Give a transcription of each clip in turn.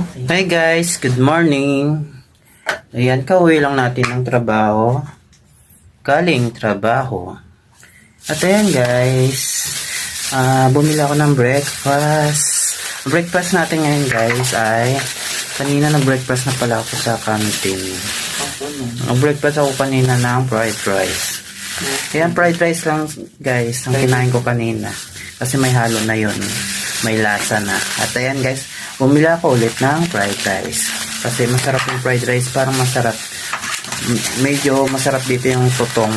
Hi guys, good morning. Ayan, kauwi lang natin ng trabaho. Galing trabaho. At ayan guys, bumili ako ng breakfast. Breakfast natin ngayon guys ay, kanina nag-breakfast na pala ako sa canteen. Nag-breakfast ako kanina ng fried rice. Ayan, fried rice lang guys, ang kinain ko kanina. Kasi may halo na yun. May lasa na. At ayan guys, bumili ako ulit ng fried rice. Kasi masarap yung fried rice. Parang masarap. Medyo masarap dito yung tutong.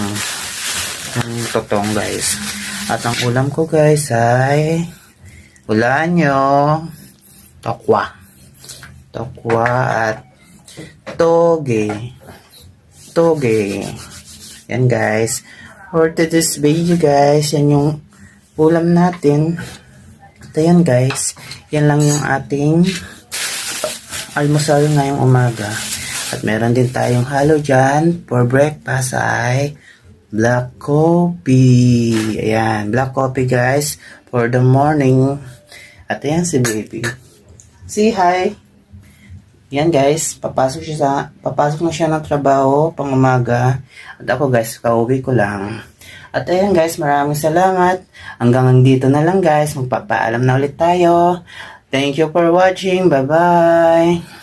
Yung tutong guys. At ang ulam ko guys ay ulanyo, tokwa. Tokwa at toge. Toge. Yan guys. For today's video guys, yan yung ulam natin. At ayan guys, yan lang yung ating almusal ngayong umaga. At meron din tayong halo dyan. For breakfast ay black coffee. Ayan, black coffee guys for the morning. At ayan si baby. Say hi. Yan guys, papasok na siya ng trabaho pang umaga. At ako guys, kauwi ko lang. At ayan guys, maraming salamat. Hanggang dito na lang guys, magpapaalam na ulit tayo. Thank you for watching. Bye bye.